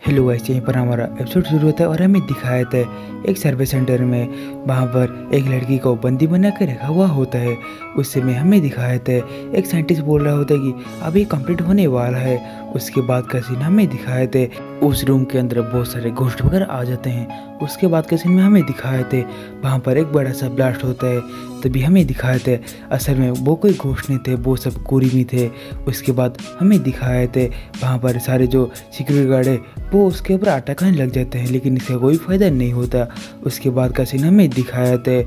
Hello guys, यहीं पर हमारा एपिसोड शुरू होता है और हमें दिखाया था एक सर्विस सेंटर में। वहाँ पर एक लड़की को बंदी बना के रखा हुआ होता है। उस समय हमें दिखाया था एक साइंटिस्ट बोल रहा होता है कि अभी कंप्लीट होने वाला है। उसके बाद का सीन हमें दिखाए थे उस रूम के अंदर बहुत सारे घोस्ट वगैरह आ जाते हैं। उसके बाद के सीन में हमें दिखाए थे वहाँ पर एक बड़ा सा ब्लास्ट होता है। तभी हमें दिखाए थे असल में वो कोई घोस्ट नहीं थे, वो सब कुरीमी थे। उसके बाद हमें दिखाए थे वहाँ पर सारे जो सिक्योरिटी गार्ड है वो उसके ऊपर अटैक लग जाते हैं, लेकिन इसका कोई फ़ायदा नहीं होता। उसके बाद का सीन हमें दिखाया था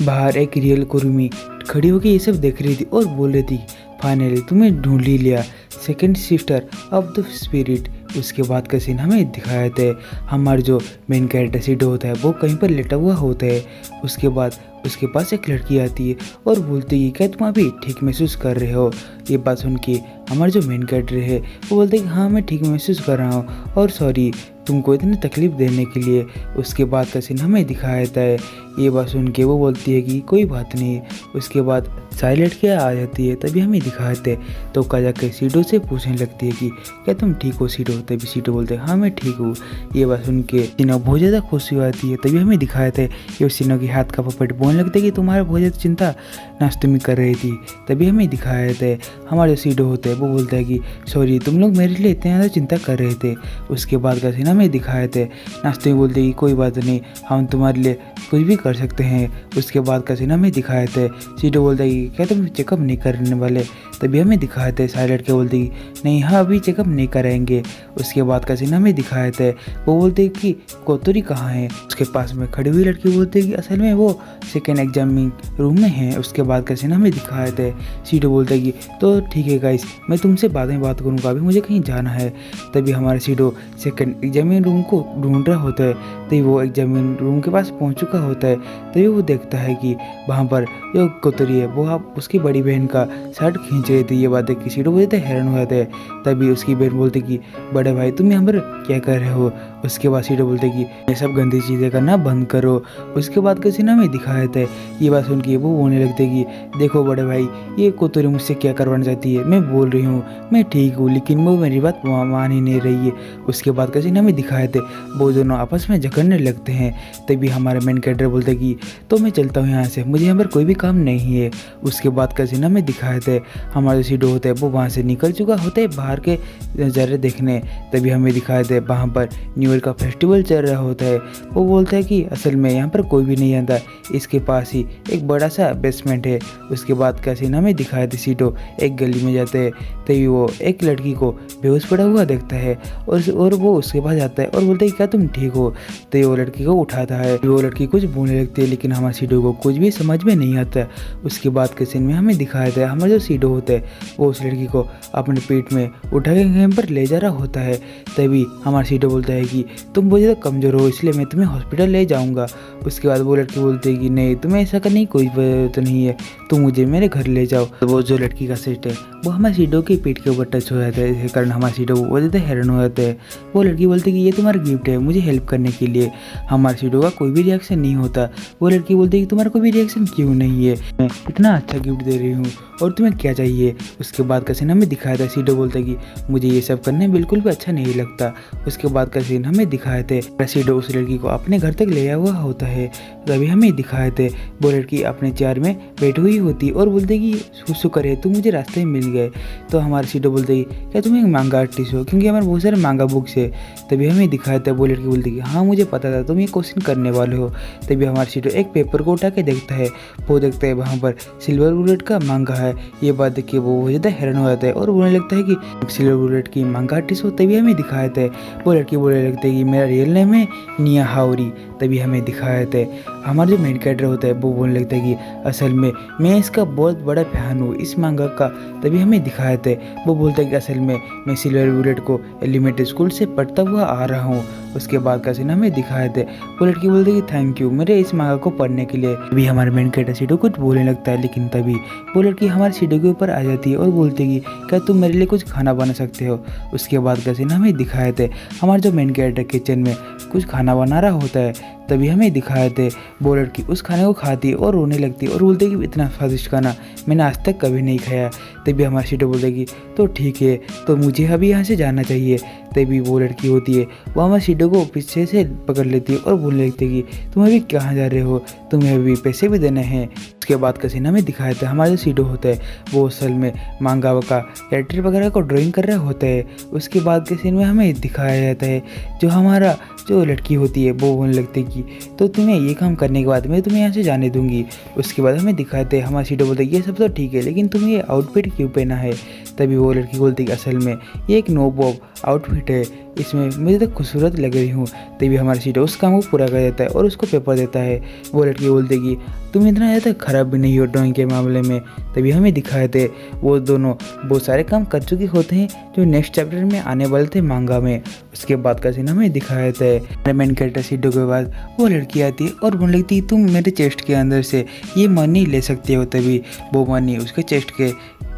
बाहर एक रियल कुर्मी खड़ी होकर ये सब देख रही थी और बोल रही थी फाइनली तुम्हें ढूंढ ही लिया, second sister of the spirit. उसके बाद का सीन हमें दिखाया था हमारा जो मेन कैरेक्टर सीडो होता है वो कहीं पर लेटा हुआ होता है। उसके बाद उसके पास एक लड़की आती है और बोलती है क्या तुम अभी ठीक महसूस कर रहे हो। ये बात सुन के हमारा जो मेन कैरेक्टर है वो बोलते हैं कि हाँ मैं ठीक महसूस कर रहा हूँ और सॉरी तुमको इतनी तकलीफ़ देने के लिए। उसके बाद का सीन हमें दिखाया जाता है। ये बात सुन के वो बोलती है कि कोई बात नहीं। उसके बाद सारी लड़कियाँ आ जाती है। तभी हमें दिखाते तो काजा के सीडो से पूछने लगती है कि क्या तुम ठीक हो सीडो। तभी सीडो बोलते हैं हाँ मैं ठीक हूँ। ये बात सुन के सीनो बहुत ज़्यादा खुशी आती है। तभी हमें दिखाया था कि सीनो के हाथ का पपेट बोलने लगता है कि तुम्हारा बहुत ज़्यादा चिंता नाश्ते कर रही थी। तभी हमें दिखाया था हमारे सीडो होते हैं वो बोलता है कि सॉरी तुम लोग मेरे लिए इतने ज़्यादा चिंता कर रहे थे। उसके बाद का सीन हमें दिखाए थे नाश्ते में बोलते कि कोई बात नहीं हम तुम्हारे लिए कुछ भी कर सकते हैं। उसके बाद का सीन हमें दिखाए थे सीडो बोलता है कि क्या तुम चेकअप नहीं करने वाले। तभी हमें दिखाए थे सारे लड़के बोलते कि नहीं हाँ अभी चेकअप नहीं कराएंगे। उसके बाद का सीन हमें दिखाए थे वो बोलते कि कोतरी कहाँ है। उसके पास में खड़ी हुई लड़की बोलते कि असल में वो सेकेंड एग्जामिंग रूम में है। उसके बाद का सीन हमें दिखाए थे सीडो बोलते कि तो ठीक है गाइस मैं तुमसे बाद में बात करूँगा, अभी मुझे कहीं जाना है। तभी हमारा सीडो सेकेंड एग्जामिन रूम को ढूंढ रहा होता है। तभी वो एग्जामिन रूम के पास पहुंच चुका होता है। तभी वो देखता है कि वहाँ पर जो कोतरी है वो आप उसकी बड़ी बहन का शर्ट खींच रही थी। ये बात देख के सीडो बोलते हैरान हो जाते हैं। तभी उसकी बहन बोलती कि बड़े भाई तुम यहाँ पर क्या कर रहे हो। उसके बाद सीडो बोलते कि ये सब गंदी चीज़ें करना बंद करो। उसके बाद का सीन हमें दिखाया था। ये बात सुन के वो बोलने लगते कि देखो बड़े भाई ये कोतरी मुझसे क्या करवाना चाहती है, मैं बोल रही हूँ मैं ठीक हूँ लेकिन वो मेरी बात मान ही नहीं रही है। उसके बाद का सीन हमें दिखाए थे वो दोनों आपस में झगड़ने लगते हैं। तभी हमारा मेन कैरेक्टर बोलते कि तो मैं चलता हूँ यहाँ से, मुझे यहाँ पर कोई भी काम नहीं है। उसके बाद का सीन हमें दिखाए थे हमारा सीडो होता है वो वहाँ से निकल चुका होता है बाहर के नज़ारे देखने। तभी हमें दिखाए थे वहाँ पर न्यू ईयर का फेस्टिवल चल रहा होता है। वो बोलता है कि असल में यहाँ पर कोई भी नहीं आता, इसके पास ही एक बड़ा सा बेसमेंट है। उसके बाद का सीन हमें दिखाए थे सीडो एक गली में जाते हैं। तभी वो एक लड़की को बेहोश पड़ा हुआ देखता है और वो उसके पास जाता है और बोलता है क्या तुम ठीक हो। तो वो लड़की को उठाता है। वो लड़की कुछ बोलने लगती है लेकिन हमारे सीडो को कुछ भी समझ में नहीं आता। उसके बाद के सीन में हमें दिखाया था हमारा जो सीडो होता है वो उस लड़की को अपने पेट में उठा के कहीं पर ले जा रहा होता है। तभी हमारा सीडो बोलता है कि तुम बहुत ज़्यादा कमज़ोर हो इसलिए मैं तुम्हें हॉस्पिटल ले जाऊँगा। उसके बाद वो लड़की बोलती है कि नहीं तुम्हें ऐसा करने की कोई ज़रूरत नहीं है, तुम मुझे मेरे घर ले जाओ। तो वो जो लड़की का सेट है वो हमारे सीडो के पेट के ऊपर टच हो जाता है। इस कारण हमारे सीडो बहुत ज़्यादा हैरान हो जाता है। वो लड़की बोलती है कि ये तुम्हारा गिफ्ट है मुझे हेल्प करने के लिए। हमारे सीडो का कोई भी रिएक्शन नहीं होता। वो लड़की बोलती है कि तुम्हारा कोई भी रिएक्शन क्यों नहीं है, मैं इतना अच्छा गिफ्ट दे रही हूँ और तुम्हें क्या चाहिए। उसके बाद का सीन हमें दिखाया था सीडो बोलता है कि मुझे ये सब करने बिल्कुल भी अच्छा नहीं लगता। उसके बाद का सीन हमें दिखाए थे सीडो उस लड़की को अपने घर तक ले आया हुआ होता है। तभी हमें दिखाए थे वो लड़की अपने चेयर में बैठी हुई होती और बोलते कि शुक्र है तुम मुझे रास्ते में मिल गए। तो हमारे सीडो बोलते कि क्या तुम एक मांगा आर्टिस्ट हो, क्योंकि हमारे बहुत सारे मांगा बुक्स है। तभी हमें दिखाया था वो लड़की बोलती कि हाँ मुझे पता था तुम ये क्वेश्चन करने वाले हो। तभी हमारे सीडो एक पेपर को उठा के देखता है। वो देखता है वहाँ पर सिल्वर बुलेट का मांगा है। ये बात देख के वो ज़्यादा हैरान हो जाता है और बोलने लगता है कि सिल्वर बुलेट की मांगा आर्टिस्ट हो। तभी हमें दिखाया था वो लड़की बोलने लगता है कि मेरा रियल नेम है निया हाउरी। तभी हमें दिखाया था हमारा जो मेन कैरेक्टर होता है वो बोलने लगता है कि असल में मैं इसका बहुत बड़ा फैन हूँ इस मांगा का। तभी हमें दिखाया था वो बोलता है कि असल में मैं सिल्वर बुलेट को एलिमेंट्री स्कूल से पढ़ता हुआ आ रहा हूँ। उसके बाद का सीन हमें दिखाए थे वो लड़की बोलती है कि थैंक यू मेरे इस मांगा को पढ़ने के लिए। अभी हमारे मेन कैरेक्टर सीडो कुछ बोलने लगता है लेकिन तभी वो लड़की हमारे सीडो के ऊपर आ जाती है और बोलती है कि क्या तुम मेरे लिए कुछ खाना बना सकते हो। उसके बाद का सीन हमें दिखाए थे हमारे जो मेन कैरेक्टर किचन में कुछ खाना बना रहा होता है। तभी हमें दिखाए थे वो लड़की उस खाने को खाती है और रोने लगती है और बोलती है कि इतना स्वादिष्ट खाना मैंने आज तक कभी नहीं खाया। तभी हमारे सीडो बोलते कि तो ठीक है तो मुझे अभी यहाँ से जाना चाहिए। तभी वो लड़की होती है वो हमारे शीडो को पीछे से पकड़ लेती है और बोलने लगती है कि तुम अभी कहाँ जा रहे हो, तुम्हें अभी पैसे भी देने हैं। उसके बाद का सीन हमें दिखाया था हमारा जो शीडो होता है वो असल में मांगा का कैरेक्टर वगैरह को ड्राइंग कर रहा होता है। उसके बाद के सीन में हमें दिखाया जाता है जो हमारा जो लड़की होती है वो बोलने लगती है कि तो तुम्हें ये काम करने के बाद मैं तुम्हें यहाँ से जाने दूंगी। उसके बाद हमें दिखाते हैं हमारा शीडो बोलते हैं ये सब तो ठीक है लेकिन तुम्हें ये आउटफिट क्यों पहना है। तभी वो लड़की बोलती है कि असल में ये एक नो बॉब आउटफिट है, इसमें मुझे तो खूबसूरत लग रही हूँ। तभी हमारा शीडो उस काम को पूरा कर देता है और उसको पेपर देता है। वो लड़की बोलती है कि तुम इतना ज़्यादा खराब भी नहीं हो ड्राइंग के मामले में। तभी हमें दिखाए थे वो दोनों बहुत सारे काम कर चुके होते हैं जो नेक्स्ट चैप्टर में आने वाले थे मांगा में। उसके बाद का सीन हमें दिखाया था मेन कैरेक्टर शीडो के बाद वो लड़की आती है और बोलने लगती है तुम मेरे चेस्ट के अंदर से ये मनी ले सकते हो। तभी वो मनी उसके चेस्ट के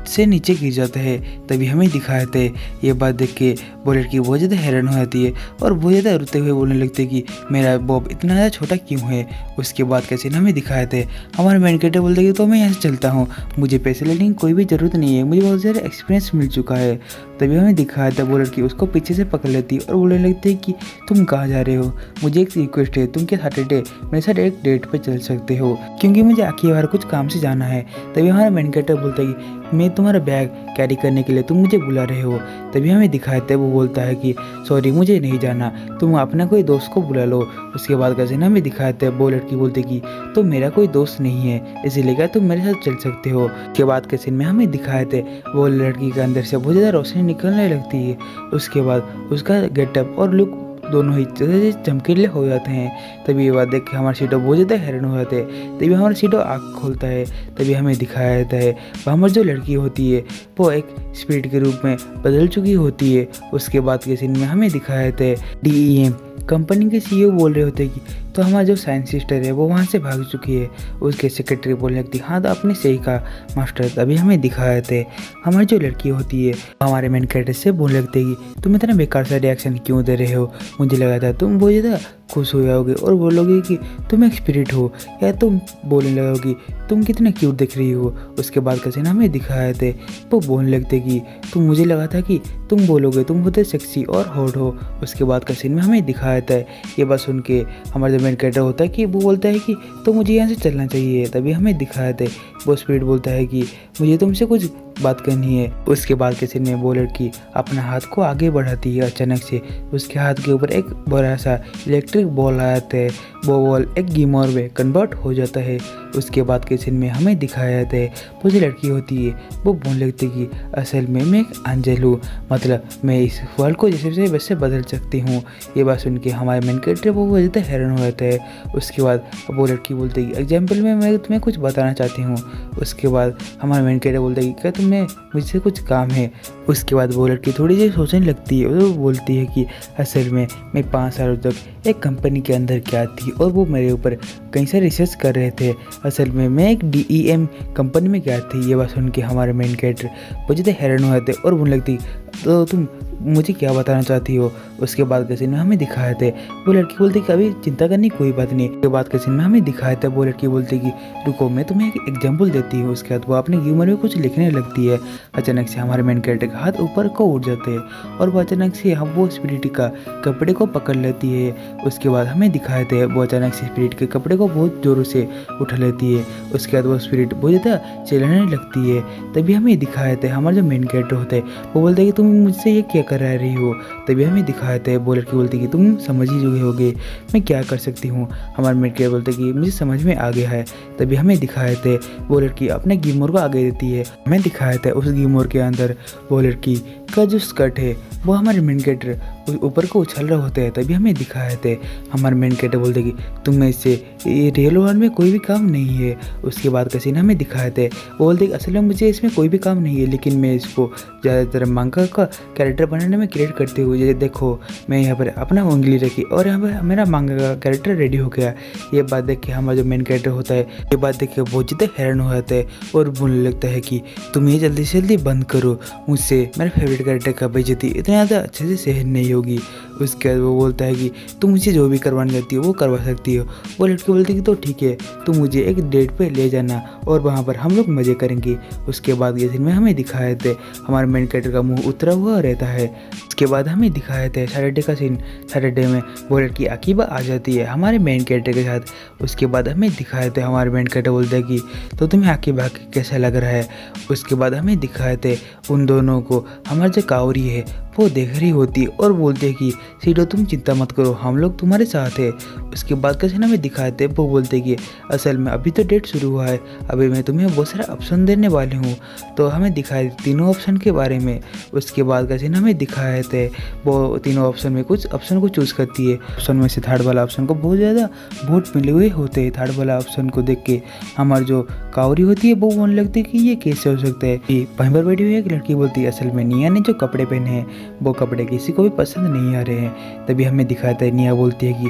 से नीचे गिर जाता है। तभी हमें दिखाया थे ये बात देख के वो लड़की बहुत ज़्यादा हैरान हो जाती है और बहुत ज़्यादा रोते हुए बोलने लगते कि मेरा बॉब इतना ज़्यादा छोटा क्यों है। उसके बाद का सीन हमें दिखाए थे हमारे मेन कैरेक्टर बोलते कि तो मैं यहाँ से चलता हूँ, मुझे पैसे लेने की कोई भी ज़रूरत नहीं है, मुझे बहुत ज़्यादा एक्सपीरियंस मिल चुका है। तभी हमें दिखाया था वो लड़की उसको पीछे से पकड़ लेती है और बोलने लगती है कि तुम कहाँ जा रहे हो, मुझे एक रिक्वेस्ट है, तुम क्या सैटरडे मेरे साथ एक डेट पर चल सकते हो क्योंकि मुझे आखिरी बार कुछ काम से जाना है। तभी हमारा मेन कैरेक्टर बोलता है कि मैं तुम्हारा बैग कैरी करने के लिए तुम मुझे बुला रहे हो। तभी हमें दिखाया था वो बोलता है कि सॉरी मुझे नहीं जाना, तुम अपना कोई दोस्त को बुला लो। उसके बाद का सीन हमें दिखाया था वो लड़की बोलती कि तो मेरा कोई दोस्त नहीं है इसीलिए क्या तुम मेरे साथ चल सकते हो। उसके बाद के सीन में हमें दिखाए थे वो लड़की के अंदर से बहुत ज़्यादा रोशनी निकलने लगती है। उसके बाद उसका गेटअप और लुक दोनों ही चमकीले हो जाते हैं। तभी ये बात देख के हमारा शीडो बहुत ज़्यादा हैरान हो जाते हैं। तभी हमारा शीडो आँख खोलता है। तभी हमें दिखाया जाता है हमारी जो लड़की होती है वो एक स्पिरिट के रूप में बदल चुकी होती है। उसके बाद के सीन में हमें दिखाया जाता है DEM कंपनी के CEO बोल रहे होते हैं कि तो हमारा जो साइंस सिस्टर है वो वहाँ से भाग चुकी है। उसके सेक्रेटरी बोलने लगती हाँ तो आपने सही कहा मास्टर। तभी हमें दिखाए थे हमारी जो लड़की होती है हमारे मेन कैरेक्टर से बोलने लगते कि तुम इतना बेकार सा रिएक्शन क्यों दे रहे हो, मुझे लगा था तुम बहुत ज़्यादा खुश हो जाओगे और बोलोगे कि तुम एक स्पिरिट हो या तुम बोलने लगोगी तुम कितने क्यूट दिख रही हो। उसके बाद का सीन हमें दिखाए थे वो बोलने लगते कि तुम मुझे लगा था कि तुम बोलोगे तुम होते सेक्सी और हॉट हो। उसके बाद का सीन में हमें दिखाया था ये बात सुन के हमारा जो मेन कैरेक्टर होता है कि वो बोलता है कि तो मुझे यहाँ से चलना चाहिए। तभी हमें दिखाया था वो स्पिरिट बोलता है कि मुझे तुमसे कुछ बात करनी है। उसके बाद के सीन में वो लड़की अपना हाथ को आगे बढ़ाती है, अचानक से उसके हाथ के ऊपर एक बड़ा सा इलेक्ट्रिक बॉल आ जाता है। वो बॉल एक गिमोर में कन्वर्ट हो जाता है। उसके बाद के सीन में हमें दिखाया जाता है वो जो लड़की होती है वो बोलने लगती है कि असल में मैं एक एंजल हूँ, मतलब मैं इस वर्ल्ड को जैसे वैसे बदल सकती हूँ। ये बात सुन के हमारे मेन कैरेक्टर वो वजह हैरान हो जाता है। उसके बाद वो लड़की बोलती है एग्जाम्पल में मैं तुम्हें कुछ बताना चाहती हूँ। उसके बाद हमारा मेन कैरेक्टर बोलता है कि क्या तुम्हें मुझसे कुछ काम है। उसके बाद वो लड़की थोड़ी देर सोचने लगती है और वो बोलती है कि असल में मैं 5 सालों तक एक कंपनी के अंदर क्या थी और वो मेरे ऊपर कहीं से रिसर्च कर रहे थे। असल में मैं एक DEM कंपनी में क्या थी। ये बात सुन के हमारे मेन कैरेक्टर बहुत ज़्यादा हैरान हो जाते और बोलने लगती तो तुम मुझे क्या बताना चाहती हो। उसके बाद के सीन में हमें दिखाया था वो लड़की बोलती कि अभी चिंता करनी कोई बात नहीं। उसके बाद के सीन में हमें दिखाया था वो लड़की बोलती कि रुको मैं तुम्हें एक एग्जाम्पल देती हूँ। उसके बाद वो अपने ह्यूमर में कुछ लिखने लगती है। अचानक से हमारे मेन कैरेक्टर का हाथ ऊपर को उठ जाते हैं और वो अचानक से हम वो स्पिरिट का कपड़े को पकड़ लेती है। उसके बाद हमें दिखाए थे वो अचानक से स्पिरिट के कपड़े को बहुत ज़ोरों से उठा लेती है। उसके बाद वो स्पिरिट बहुत ज़्यादा चिल्लाने लगती है। तभी हमें दिखाए थे हमारा जो मेन कैरेक्टर होता है वो बोलता है कि तुम मुझसे ये क्या कर रही हो। तभी हमें दिखाया था वो लड़की बोलती कि तुम समझ ही चुके होगे मैं क्या कर सकती हूँ। हमारे मेन कैरेक्टर बोलते कि मुझे समझ में आ गया है। तभी हमें दिखाए थे वो लड़की अपने गिमोर को आगे देती है। हमें दिखाया था उस गिमोर के अंदर वो लड़की का जो स्कर्ट है वो हमारे मेन कैरेक्टर ऊपर को उछल रहे होते हैं। तभी हमें दिखाए थे हमारे मेन कैरेक्टर बोलते कि तुम में से ये रियल वर्ल्ड में कोई भी काम नहीं है। उसके बाद का सीन हमें दिखाए थे वो बोलते कि असल में मुझे इसमें कोई भी काम नहीं है लेकिन मैं इसको ज़्यादातर मांगा का कैरेक्टर बनाने में क्रिएट करते हुए देखो मैं यहाँ पर अपना उंगली रखी और यहाँ पर मेरा मांगा का कैरेक्टर रेडी हो गया। ये बात देख के हमारा जो मेन कैरेक्टर होता है ये बात देख के बहुत ज़्यादा हैरान हो जाता है और बोलने लगता है कि तुम ये जल्दी से जल्दी बंद करो, मुझसे मेरे फेवरेट कैरेक्टर का बेइज्जती इतना ज़्यादा अच्छे से सहन नहीं होगी। उसके बाद वो बोलता है कि तुम मुझे जो भी करवाना चाहती हो वो करवा सकती हो। वो लड़की बोलती है कि तो ठीक है, तुम मुझे एक डेट पे ले जाना और वहाँ पर हम लोग मज़े करेंगे। उसके बाद ये सीन में हमें दिखाए थे हमारे मेन कैरेक्टर का मुंह उतरा हुआ रहता है। उसके बाद हमें दिखाए थे सैटरडे का सीन। सैटरडे में वो लड़की अकीबा आ जाती है हमारे मेन कैरेक्टर के साथ। उसके बाद हमें दिखाए थे हमारे मेन कैरेक्टर बोलते हैं कि तो तुम्हें अकीबा कैसा लग रहा है। उसके बाद हमें दिखाए थे उन दोनों को हमारे जो कावरी है वो देख रही होती और बोलते हैं कि सीडो तुम चिंता मत करो, हम लोग तुम्हारे साथ है। उसके बाद कैसे हमें दिखाए थे वो बोलते कि असल में अभी तो डेट शुरू हुआ है, अभी मैं तुम्हें बहुत सारा ऑप्शन देने वाली हूँ। तो हमें दिखाए तीनों ऑप्शन के बारे में। उसके बाद कैसे हमें दिखाए थे वो तीनों ऑप्शन में कुछ ऑप्शन को चूज़ करती है। ऑप्शन में से थर्ड वाला ऑप्शन को बहुत ज़्यादा वोट मिले हुए होते हैं। थर्ड वाला ऑप्शन को देख के हमारी जो कावरी होती है वो बोलने लगती है कि ये कैसे हो सकता है। वहीं पर बैठी हुई एक लड़की बोलती है असल में निया ने जो कपड़े पहने हैं वो कपड़े किसी को भी पसंद नहीं आ रहे हैं। तभी हमें दिखाता है निया बोलती है कि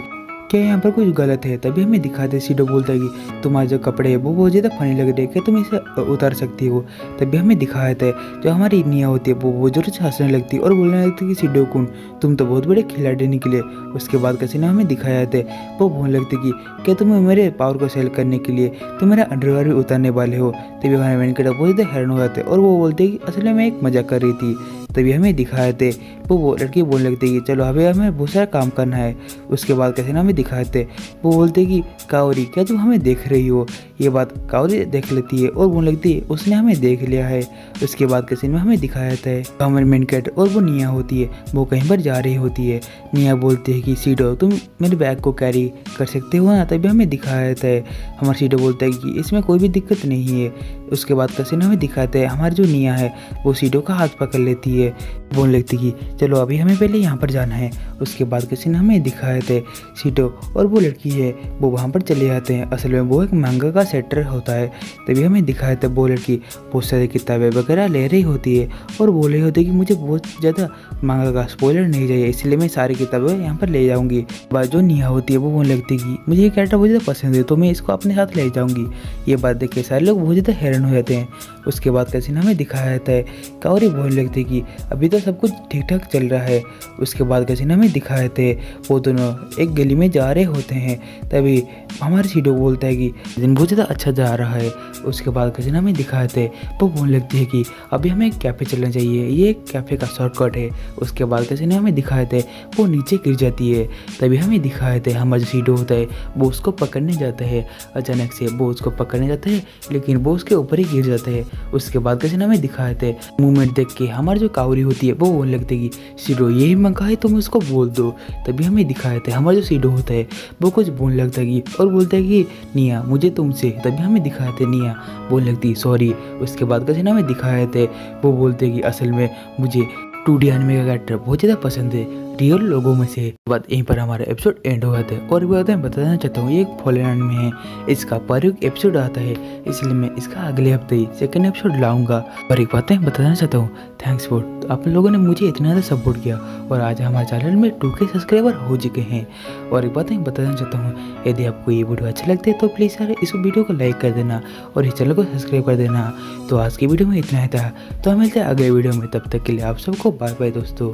क्या यहाँ पर कुछ गलत है। तभी हमें दिखाते सीडो बोलता है कि तुम्हारे जो कपड़े है वो बहुत ज़्यादा फनी लग रहे हैं, क्या तुम इसे उतार सकती हो। तभी हमें दिखाता है जो हमारी निया होती है वो जोर से हंसने लगती है और बोलने लगती है कि सीडो कुन तुम तो बहुत बड़े खिलाड़ी निकले। उसके बाद कैसे ना हमें दिखाया था वो बोलने लगती कि क्या तुम मेरे पावर को सेल करने के लिए तुम मेरा अंडरवेयर भी उतारने वाले हो। तभी हमारे मैन कैरेक्टर बहुत ज़्यादा हैरान हो जाते और वो बोलते कि असल में मैं एक मजाक कर रही थी। तभी हमें दिखाए थे वो लड़की बोलने लगती कि चलो अभी हमें बहुत सारा काम करना है। उसके बाद कैसे ना हमें दिखाए थे वो बोलते कि कावरी क्या तुम हमें देख रही हो। ये बात कावरी देख लेती है और बोलने लगती है उसने हमें देख लिया है। उसके बाद कैसे में हमें दिखाया था हमारे मेन कैरेक्टर और वो निया होती है वो कहीं पर जा रही होती है। निया बोलती है कि सीडो तुम मेरे बैग को कैरी कर सकते हो ना। तभी हमें दिखाया था हमारा सीडो बोलता है कि इसमें कोई भी दिक्कत नहीं है। उसके बाद कैसे ना हमें दिखाते हैं हमारी जो निया है वो सीडो का हाथ पकड़ लेती है, बोलने लगती कि चलो अभी हमें पहले यहाँ पर जाना है। उसके बाद कैसे ना हमें दिखाए थे सीडो और वो लड़की है वो वहाँ पर चले जाते हैं। असल में वो एक मांगा का सेटर होता है। तभी हमें दिखाया था वो लड़की बहुत सारी किताबें वगैरह ले रही होती है और बोल रही होती है कि मुझे बहुत ज़्यादा मांगा का स्पॉइलर नहीं चाहिए, इसलिए मैं सारी किताबें यहाँ पर ले जाऊँगी। बात जो निया होती है वो बोलने लगती कि मुझे ये कैरेक्टर बहुत ज़्यादा पसंद है तो मैं इसको अपने साथ ले जाऊँगी। ये बात देख के सारे लोग बहुत ज़्यादा हैरान हो जाते हैं। उसके बाद कैसे ना हमें दिखाया जाता है कावरी बोलने लगती कि अभी तो सब कुछ ठीक ठाक चल रहा है। उसके बाद कैसे ना हमें दिखाए थे वो दोनों एक गली में जा रहे होते हैं। तभी हमारे सीडो बोलता है कि दिन बहुत ज़्यादा अच्छा जा रहा है। उसके बाद कैसे ना हमें दिखाए थे वो बोलने लगती है कि अभी हमें एक कैफ़े चलना चाहिए, ये एक कैफ़े का शॉर्टकट है। उसके बाद कैसे ना हमें दिखाए थे वो नीचे गिर जाती है। तभी हमें दिखाए थे हमारा जो सीडो होता है वो उसको पकड़ने जाता है। अचानक से वो उसको पकड़ने जाता है लेकिन वो उसके ऊपर ही गिर जाता है। उसके बाद कैसे ना हमें दिखाए थे मूवमेंट देख के हमारी जो कावरी होती है वो बोलने लगती है कि सीडो यही मंगा है तुम उसको बोल दो। तभी हमें दिखाए थे हमारा जो सीडो होता है वो कुछ बोलने लगता है और बोलता है कि निया मुझे तुमसे। तभी हमें दिखाए थे निया बोलने लगती सॉरी। उसके बाद कैसे ना हमें दिखाए थे वो बोलते कि असल में मुझे 2D एनिमे का कैरेक्टर बहुत ज़्यादा पसंद है रियल लोगों में से। बाद यहीं पर हमारा एपिसोड एंड हो जाता है। और भी मैं बताना चाहता हूँ ये एक फॉरेन एनिमे है, इसका पर एक एपिसोड आता है इसलिए मैं इसका अगले हफ्ते ही सेकंड एपिसोड लाऊंगा। और एक बात मैं बताना चाहता हूँ थैंक्स फॉर आप लोगों ने मुझे इतना ज़्यादा सपोर्ट किया और आज हमारे चैनल में 2K सब्सक्राइबर हो चुके हैं। और एक बात मैं बताना चाहता हूँ यदि आपको ये वीडियो अच्छा लगता है तो प्लीज़ यार इस वीडियो को लाइक कर देना और इस चैनल को सब्सक्राइब कर देना। तो आज की वीडियो में इतना ही था, तो हम मिलते हैं अगले वीडियो में, तब तक के लिए आप सबको बाय बाय दोस्तों।